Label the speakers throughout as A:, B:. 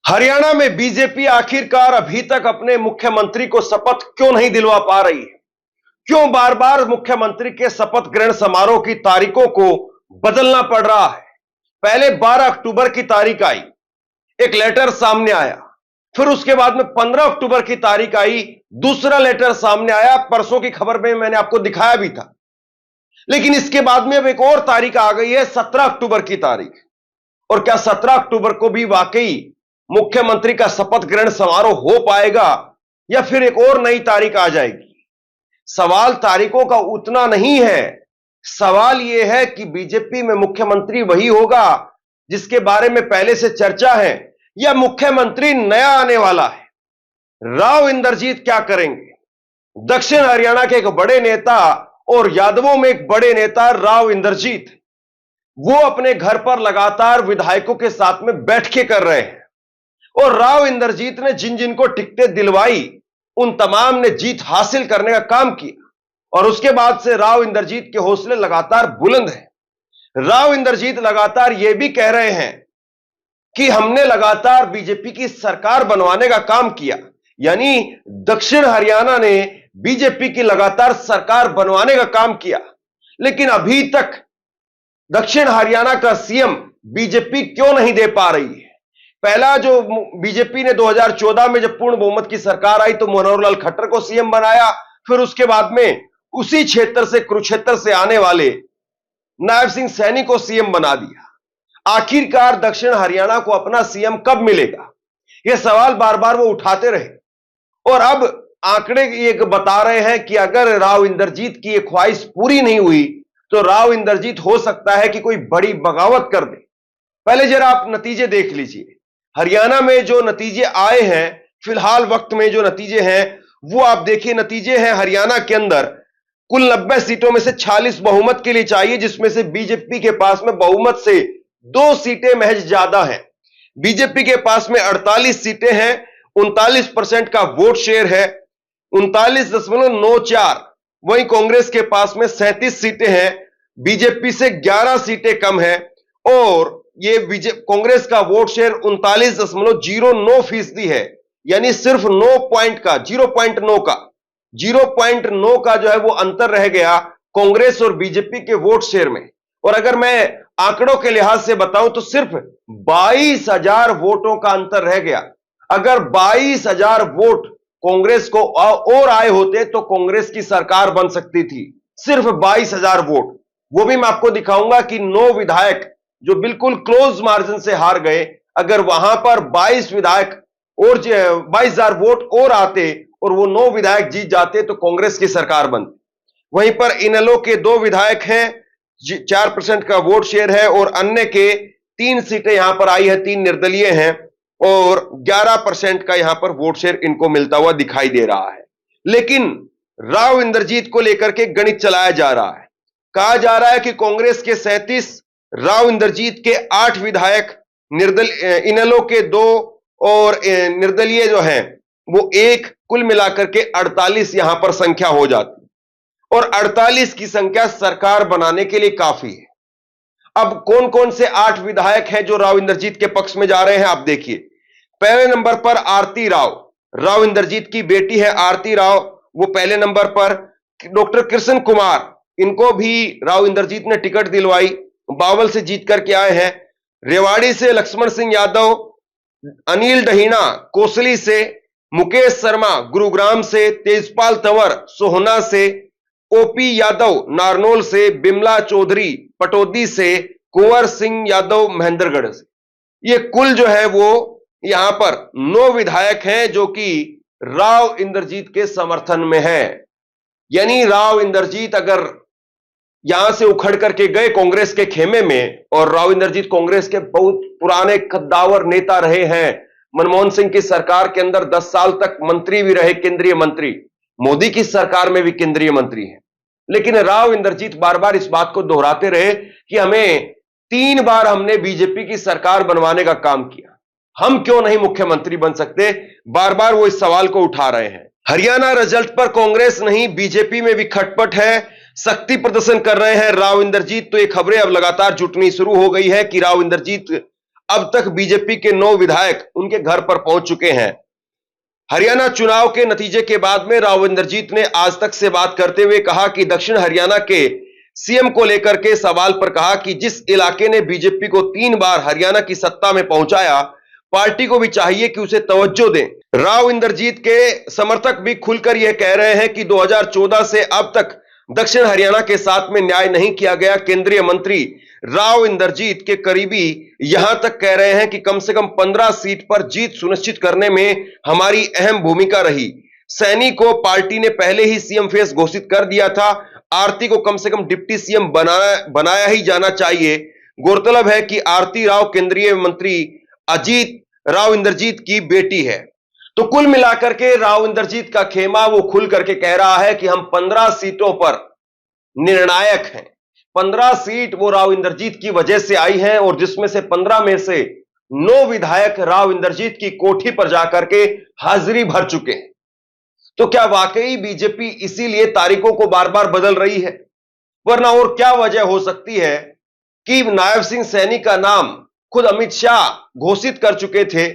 A: हरियाणा में बीजेपी आखिरकार अभी तक अपने मुख्यमंत्री को शपथ क्यों नहीं दिलवा पा रही है? क्यों बार बार मुख्यमंत्री के शपथ ग्रहण समारोह की तारीखों को बदलना पड़ रहा है? पहले 12 अक्टूबर की तारीख आई, एक लेटर सामने आया। फिर उसके बाद में 15 अक्टूबर की तारीख आई, दूसरा लेटर सामने आया। परसों की खबर में मैंने आपको दिखाया भी था। लेकिन इसके बाद में अब एक और तारीख आ गई है, 17 अक्टूबर की तारीख। और क्या 17 अक्टूबर को भी वाकई मुख्यमंत्री का शपथ ग्रहण समारोह हो पाएगा या फिर एक और नई तारीख आ जाएगी? सवाल तारीखों का उतना नहीं है, सवाल यह है कि बीजेपी में मुख्यमंत्री वही होगा जिसके बारे में पहले से चर्चा है, या मुख्यमंत्री नया आने वाला है? राव इंद्रजीत क्या करेंगे? दक्षिण हरियाणा के एक बड़े नेता और यादवों में एक बड़े नेता राव इंद्रजीत, वो अपने घर पर लगातार विधायकों के साथ में बैठकें कर रहे हैं। और राव इंद्रजीत ने जिन जिन को टिकटें दिलवाई, उन तमाम ने जीत हासिल करने का काम किया। और उसके बाद से राव इंद्रजीत के हौसले लगातार बुलंद हैं। राव इंद्रजीत लगातार यह भी कह रहे हैं कि हमने लगातार बीजेपी की सरकार बनवाने का काम किया। यानी दक्षिण हरियाणा ने बीजेपी की लगातार सरकार बनवाने का काम किया, लेकिन अभी तक दक्षिण हरियाणा का सीएम बीजेपी क्यों नहीं दे पा रही है? पहला जो बीजेपी ने 2014 में जब पूर्ण बहुमत की सरकार आई तो मनोहर लाल खट्टर को सीएम बनाया। फिर उसके बाद में उसी क्षेत्र से, कुरुक्षेत्र से आने वाले नायब सिंह सैनी को सीएम बना दिया। आखिरकार दक्षिण हरियाणा को अपना सीएम कब मिलेगा? यह सवाल बार बार वो उठाते रहे। और अब आंकड़े ये बता रहे हैं कि अगर राव इंद्रजीत की यह ख्वाहिश पूरी नहीं हुई तो राव इंद्रजीत हो सकता है कि कोई बड़ी बगावत कर दे। पहले जरा आप नतीजे देख लीजिए। हरियाणा में जो नतीजे आए हैं, फिलहाल वक्त में जो नतीजे हैं वो आप देखिए। नतीजे हैं हरियाणा के अंदर कुल 90 सीटों में से 46 बहुमत के लिए चाहिए, जिसमें से बीजेपी के पास में बहुमत से 2 सीटें महज ज्यादा हैं। बीजेपी के पास में 48 सीटें हैं, 39% का वोट शेयर है, 39.94। वहीं कांग्रेस के पास में 37 सीटें हैं, बीजेपी से 11 सीटें कम है। और ये कांग्रेस का वोट शेयर 39.09% है। यानी सिर्फ 9 पॉइंट का 0.9 का जो है वो अंतर रह गया कांग्रेस और बीजेपी के वोट शेयर में। और अगर मैं आंकड़ों के लिहाज से बताऊं तो सिर्फ 22,000 वोटों का अंतर रह गया। अगर 22,000 वोट कांग्रेस को और आए होते तो कांग्रेस की सरकार बन सकती थी। सिर्फ 22,000 वोट, वो भी मैं आपको दिखाऊंगा कि 9 विधायक जो बिल्कुल क्लोज मार्जिन से हार गए, अगर वहां पर 22 विधायक और 22,000 वोट और आते और वो 9 विधायक जीत जाते तो कांग्रेस की सरकार बनती। वहीं पर इनेलो के 2 विधायक हैं, 4% का वोट शेयर है, और अन्य के 3 सीटें यहां पर आई है, 3 निर्दलीय हैं, और 11% का यहां पर वोट शेयर इनको मिलता हुआ दिखाई दे रहा है। लेकिन राव इंद्रजीत को लेकर के गणित चलाया जा रहा है। कहा जा रहा है कि कांग्रेस के 37, राव इंद्रजीत के 8 विधायक, इनेलो के 2 और निर्दलीय जो हैं वो 1, कुल मिलाकर के 48 यहां पर संख्या हो जाती। और 48 की संख्या सरकार बनाने के लिए काफी है। अब कौन कौन से 8 विधायक हैं जो राव इंद्रजीत के पक्ष में जा रहे हैं, आप देखिए। पहले नंबर पर आरती राव, राव इंद्रजीत की बेटी है आरती राव, वो पहले नंबर पर। डॉक्टर कृष्ण कुमार, इनको भी राव इंद्रजीत ने टिकट दिलवाई, बावल से जीत करके आए हैं। रेवाड़ी से लक्ष्मण सिंह यादव, अनिल दहीना कोसली से, मुकेश शर्मा गुरुग्राम से, तेजपाल तंवर सोहना से, ओपी यादव नारनौल से, बिमला चौधरी पटौदी से, कुंवर सिंह यादव महेंद्रगढ़ से। ये कुल जो है वो यहां पर 9 विधायक हैं जो कि राव इंद्रजीत के समर्थन में है। यानी राव इंद्रजीत अगर यहां से उखड़ करके गए कांग्रेस के खेमे में, और राव इंद्रजीत कांग्रेस के बहुत पुराने कद्दावर नेता रहे हैं, मनमोहन सिंह की सरकार के अंदर 10 साल तक मंत्री भी रहे, केंद्रीय मंत्री, मोदी की सरकार में भी केंद्रीय मंत्री हैं। लेकिन राव इंद्रजीत बार बार इस बात को दोहराते रहे कि हमें 3 बार हमने बीजेपी की सरकार बनवाने का काम किया, हम क्यों नहीं मुख्यमंत्री बन सकते? बार बार वो इस सवाल को उठा रहे हैं। हरियाणा रिजल्ट पर कांग्रेस नहीं, बीजेपी में भी खटपट है, शक्ति प्रदर्शन कर रहे हैं राव इंद्रजीत। तो ये खबरें अब लगातार जुटनी शुरू हो गई है कि राव इंद्रजीत अब तक बीजेपी के 9 विधायक उनके घर पर पहुंच चुके हैं। हरियाणा चुनाव के नतीजे के बाद में राव इंद्रजीत ने आज तक से बात करते हुए कहा कि दक्षिण हरियाणा के सीएम को लेकर के सवाल पर कहा कि जिस इलाके ने बीजेपी को 3 बार हरियाणा की सत्ता में पहुंचाया, पार्टी को भी चाहिए कि उसे तवज्जो दें। राव इंद्रजीत के समर्थक भी खुलकर यह कह रहे हैं कि 2014 से अब तक दक्षिण हरियाणा के साथ में न्याय नहीं किया गया। केंद्रीय मंत्री राव इंद्रजीत के करीबी यहां तक कह रहे हैं कि कम से कम 15 सीट पर जीत सुनिश्चित करने में हमारी अहम भूमिका रही। सैनी को पार्टी ने पहले ही सीएम फेस घोषित कर दिया था। आरती को कम से कम डिप्टी सीएम बनाया ही जाना चाहिए। गौरतलब है कि आरती राव केंद्रीय मंत्री अजीत राव इंद्रजीत की बेटी है। तो कुल मिलाकर के राव इंद्रजीत का खेमा वो खुल करके कह रहा है कि हम 15 सीटों पर निर्णायक हैं। 15 सीट वो राव इंद्रजीत की वजह से आई हैं और जिसमें से 15 में से 9 विधायक राव इंद्रजीत की कोठी पर जाकर के हाजिरी भर चुके हैं। तो क्या वाकई बीजेपी इसीलिए तारीखों को बार बार बदल रही है? वरना और क्या वजह हो सकती है कि नायब सिंह सैनी का नाम खुद अमित शाह घोषित कर चुके थे।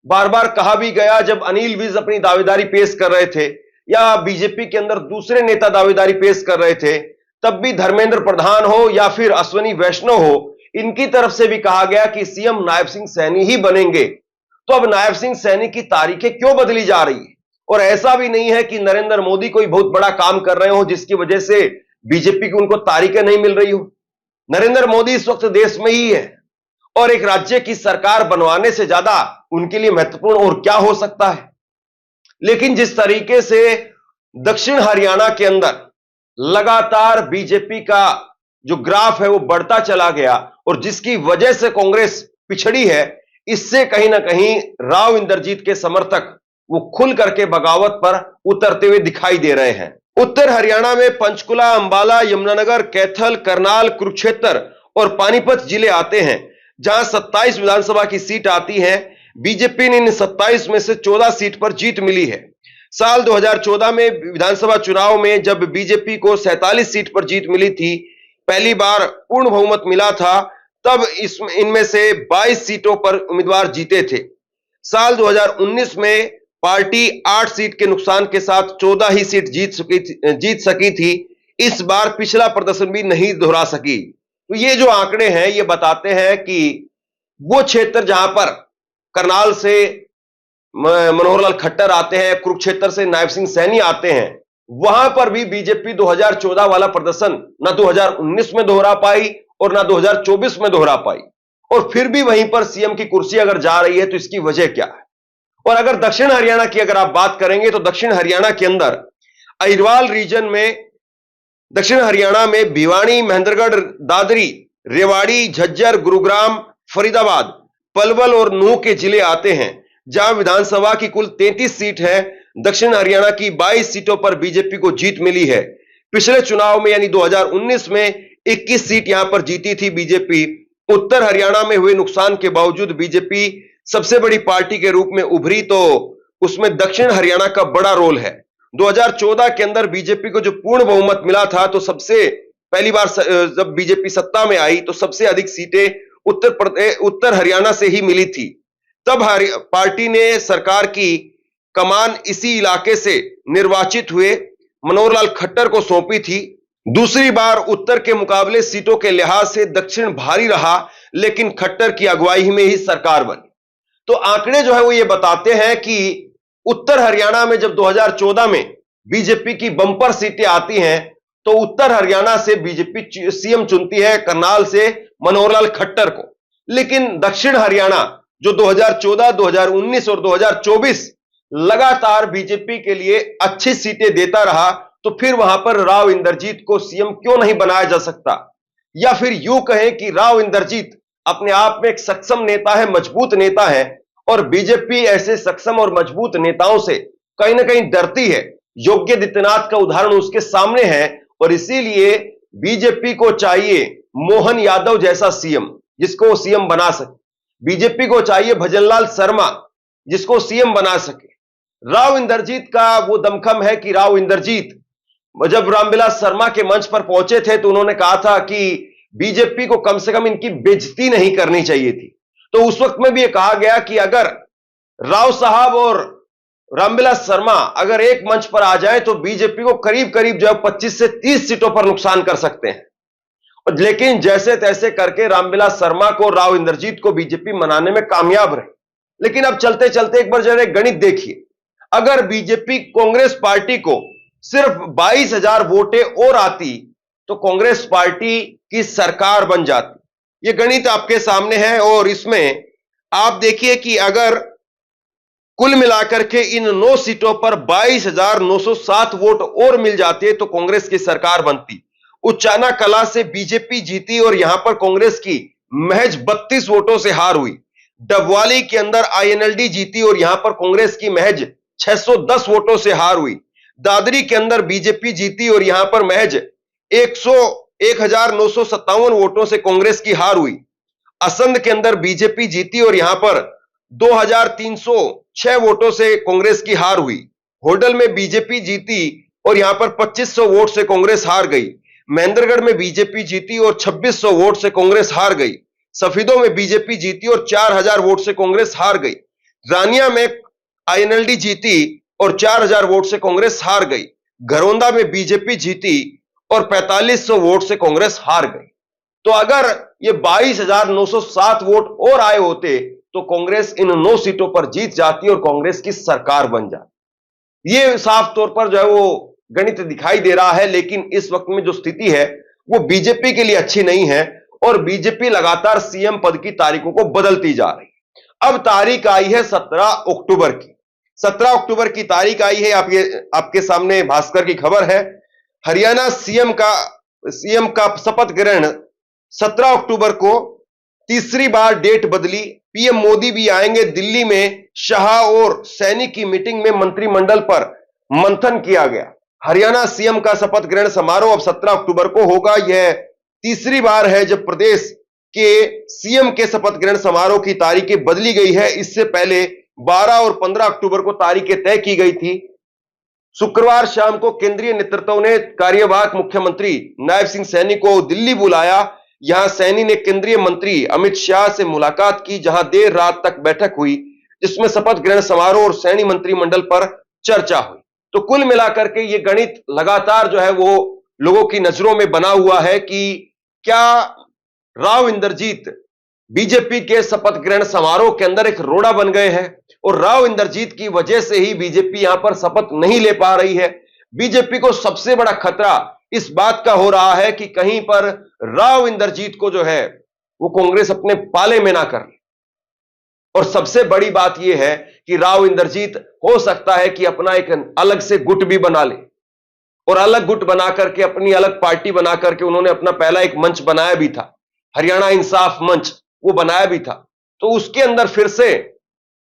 A: बार बार कहा भी गया जब अनिल विज अपनी दावेदारी पेश कर रहे थे या बीजेपी के अंदर दूसरे नेता दावेदारी पेश कर रहे थे, तब भी धर्मेंद्र प्रधान हो या फिर अश्विनी वैष्णव हो, इनकी तरफ से भी कहा गया कि सीएम नायब सिंह सैनी ही बनेंगे। तो अब नायब सिंह सैनी की तारीखें क्यों बदली जा रही है? और ऐसा भी नहीं है कि नरेंद्र मोदी कोई बहुत बड़ा काम कर रहे हो जिसकी वजह से बीजेपी को उनको तारीखें नहीं मिल रही हो। नरेंद्र मोदी इस वक्त देश में ही है और एक राज्य की सरकार बनवाने से ज्यादा उनके लिए महत्वपूर्ण और क्या हो सकता है। लेकिन जिस तरीके से दक्षिण हरियाणा के अंदर लगातार बीजेपी का जो ग्राफ है वो बढ़ता चला गया और जिसकी वजह से कांग्रेस पिछड़ी है, इससे कहीं ना कहीं राव इंद्रजीत के समर्थक वो खुल करके बगावत पर उतरते हुए दिखाई दे रहे हैं। उत्तर हरियाणा में पंचकुला, अंबाला, यमुनानगर, कैथल, करनाल, कुरुक्षेत्र और पानीपत जिले आते हैं, जहां 27 विधानसभा की सीट आती है। बीजेपी ने इन 27 में से 14 सीट पर जीत मिली है। साल 2014 में विधानसभा चुनाव में जब बीजेपी को 47 सीट पर जीत मिली थी, पहली बार पूर्ण बहुमत मिला था, तब इनमें से 22 सीटों पर उम्मीदवार जीते थे। साल 2019 में पार्टी 8 सीट के नुकसान के साथ 14 ही सीट जीत सकी थी। इस बार पिछला प्रदर्शन भी नहीं दोहरा सकी। तो ये जो आंकड़े हैं ये बताते हैं कि वो क्षेत्र जहां पर करनाल से मनोहर लाल खट्टर आते हैं, कुरुक्षेत्र से नायब सिंह सैनी आते हैं, वहां पर भी बीजेपी 2014 वाला प्रदर्शन ना 2019 में दोहरा पाई और ना 2024 में दोहरा पाई। और फिर भी वहीं पर सीएम की कुर्सी अगर जा रही है तो इसकी वजह क्या है? और अगर दक्षिण हरियाणा की अगर आप बात करेंगे तो दक्षिण हरियाणा के अंदर अहिरवाल रीजन में, दक्षिण हरियाणा में भिवानी, महेंद्रगढ़, दादरी, रेवाड़ी, झज्जर, गुरुग्राम, फरीदाबाद, पलवल और नूह के जिले आते हैं, जहां विधानसभा की कुल 33 सीट है। दक्षिण हरियाणा की 22 सीटों पर बीजेपी को जीत मिली है। पिछले चुनाव में यानी 2019 में 21 सीट यहां पर जीती थी बीजेपी। उत्तर हरियाणा में हुए नुकसान के बावजूद बीजेपी सबसे बड़ी पार्टी के रूप में उभरी, तो उसमें दक्षिण हरियाणा का बड़ा रोल है। 2014 के अंदर बीजेपी को जो पूर्ण बहुमत मिला था, तो सबसे पहली बार जब बीजेपी सत्ता में आई तो सबसे अधिक सीटें उत्तर हरियाणा से ही मिली थी। तब पार्टी ने सरकार की कमान इसी इलाके से निर्वाचित हुए मनोहर लाल खट्टर को सौंपी थी। दूसरी बार उत्तर के मुकाबले सीटों के लिहाज से दक्षिण भारी रहा, लेकिन खट्टर की अगुवाई में ही सरकार बनी। तो आंकड़े जो है वो ये बताते हैं कि उत्तर हरियाणा में जब 2014 में बीजेपी की बंपर सीटें आती हैं, तो उत्तर हरियाणा से बीजेपी सीएम चुनती है करनाल से मनोहर लाल खट्टर को। लेकिन दक्षिण हरियाणा जो 2014, 2019 और 2024 लगातार बीजेपी के लिए अच्छी सीटें देता रहा, तो फिर वहां पर राव इंद्रजीत को सीएम क्यों नहीं बनाया जा सकता? या फिर यूं कहें कि राव इंद्रजीत अपने आप में एक सक्षम नेता है, मजबूत नेता है, और बीजेपी ऐसे सक्षम और मजबूत नेताओं से कहीं ना कहीं डरती है। योगी आदित्यनाथ का उदाहरण उसके सामने है और इसीलिए बीजेपी को चाहिए मोहन यादव जैसा सीएम जिसको सीएम बना सके। बीजेपी को चाहिए भजनलाल शर्मा जिसको सीएम बना सके। राव इंद्रजीत का वो दमखम है कि राव इंद्रजीत जब रामविलास शर्मा के मंच पर पहुंचे थे तो उन्होंने कहा था कि बीजेपी को कम से कम इनकी बेइज्जती नहीं करनी चाहिए थी। तो उस वक्त में भी यह कहा गया कि अगर राव साहब और रामविलास शर्मा अगर एक मंच पर आ जाए तो बीजेपी को करीब करीब जो है 25 से 30 सीटों पर नुकसान कर सकते हैं। लेकिन जैसे तैसे करके रामविलास शर्मा को, राव इंद्रजीत को बीजेपी मनाने में कामयाब रही। लेकिन अब चलते चलते एक बार जरा गणित देखिए, अगर बीजेपी कांग्रेस पार्टी को सिर्फ 22,000 वोटें और आती तो कांग्रेस पार्टी की सरकार बन जाती। यह गणित आपके सामने है और इसमें आप देखिए कि अगर कुल मिलाकर के इन 9 सीटों पर 22,907 वोट और मिल जाते तो कांग्रेस की सरकार बनती। उचाना कला से बीजेपी जीती और यहां पर कांग्रेस की महज 32 वोटों से हार हुई। डबवाली के अंदर आईएनएलडी जीती और यहां पर कांग्रेस की महज 610 वोटों से हार हुई। दादरी के अंदर बीजेपी जीती और यहां पर महज 1,957 वोटों से कांग्रेस की हार हुई। असंध के अंदर बीजेपी जीती और यहां पर 2,306 वोटों से कांग्रेस की हार हुई। होडल में बीजेपी जीती और यहां पर 2,500 वोट से कांग्रेस हार गई। महेंद्रगढ़ में बीजेपी जीती और 2,600 वोट से कांग्रेस हार गई। सफीदों में बीजेपी जीती और 4,000 वोट से कांग्रेस हार गई। रानिया में आईएनएलडी जीती और 4,000 वोट से कांग्रेस हार गई। घरौंदा में बीजेपी जीती और 4,500 वोट से कांग्रेस हार गई। तो अगर ये 22,907 वोट और आए होते तो कांग्रेस इन 9 सीटों पर जीत जाती और कांग्रेस की सरकार बन जाती। ये साफ तौर पर जो है वो गणित दिखाई दे रहा है। लेकिन इस वक्त में जो स्थिति है वो बीजेपी के लिए अच्छी नहीं है और बीजेपी लगातार सीएम पद की तारीखों को बदलती जा रही है। अब तारीख आई है 17 अक्टूबर की। 17 अक्टूबर की तारीख आई है। आपके सामने भास्कर की खबर है। हरियाणा सीएम का शपथ ग्रहण 17 अक्टूबर को तीसरी बार डेट बदली। पीएम मोदी भी आएंगे दिल्ली में। शाह और सैनी की मीटिंग में मंत्रिमंडल पर मंथन किया गया। हरियाणा सीएम का शपथ ग्रहण समारोह अब 17 अक्टूबर को होगा। यह तीसरी बार है जब प्रदेश के सीएम के शपथ ग्रहण समारोह की तारीखें बदली गई है। इससे पहले 12 और 15 अक्टूबर को तारीखें तय की गई थी। शुक्रवार शाम को केंद्रीय नेतृत्व ने कार्यवाहक मुख्यमंत्री नायब सिंह सैनी को दिल्ली बुलाया। यहां सैनी ने केंद्रीय मंत्री अमित शाह से मुलाकात की, जहां देर रात तक बैठक हुई, जिसमें शपथ ग्रहण समारोह और सैनी मंत्रिमंडल पर चर्चा हुई। तो कुल मिलाकर के ये गणित लगातार जो है वो लोगों की नजरों में बना हुआ है कि क्या राव इंद्रजीत बीजेपी के शपथ ग्रहण समारोह के अंदर एक रोड़ा बन गए हैं और राव इंद्रजीत की वजह से ही बीजेपी यहां पर शपथ नहीं ले पा रही है। बीजेपी को सबसे बड़ा खतरा इस बात का हो रहा है कि कहीं पर राव इंद्रजीत को जो है वो कांग्रेस अपने पाले में ना कर ले। और सबसे बड़ी बात यह है कि राव इंद्रजीत हो सकता है कि अपना एक अलग से गुट भी बना ले और अलग गुट बना करके अपनी अलग पार्टी बना करके उन्होंने अपना पहला एक मंच बनाया भी था, हरियाणा इंसाफ मंच, वो बनाया भी था। तो उसके अंदर फिर से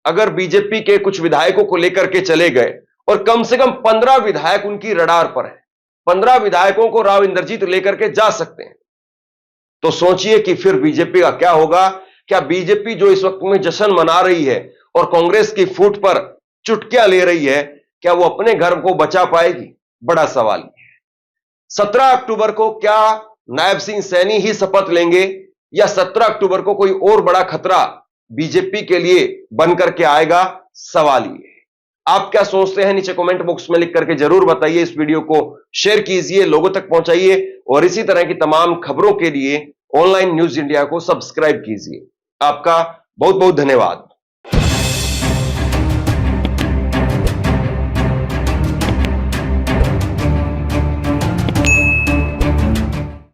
A: अगर बीजेपी के कुछ विधायकों को लेकर के चले गए और कम से कम 15 विधायक उनकी रडार पर है, 15 विधायकों को राव इंद्रजीत लेकर के जा सकते हैं, तो सोचिए कि फिर बीजेपी का क्या होगा। क्या बीजेपी जो इस वक्त में जश्न मना रही है और कांग्रेस की फूट पर चुटकियां ले रही है, क्या वो अपने घर को बचा पाएगी? बड़ा सवाल है। 17 अक्टूबर को क्या नायब सिंह सैनी ही शपथ लेंगे या 17 अक्टूबर को कोई और बड़ा खतरा बीजेपी के लिए बनकर के आएगा? सवाल ये है। आप क्या सोचते हैं नीचे कमेंट बॉक्स में लिख करके जरूर बताइए। इस वीडियो को शेयर कीजिए, लोगों तक पहुंचाइए और इसी तरह की तमाम खबरों के लिए ऑनलाइन न्यूज इंडिया को सब्सक्राइब कीजिए। आपका बहुत बहुत धन्यवाद।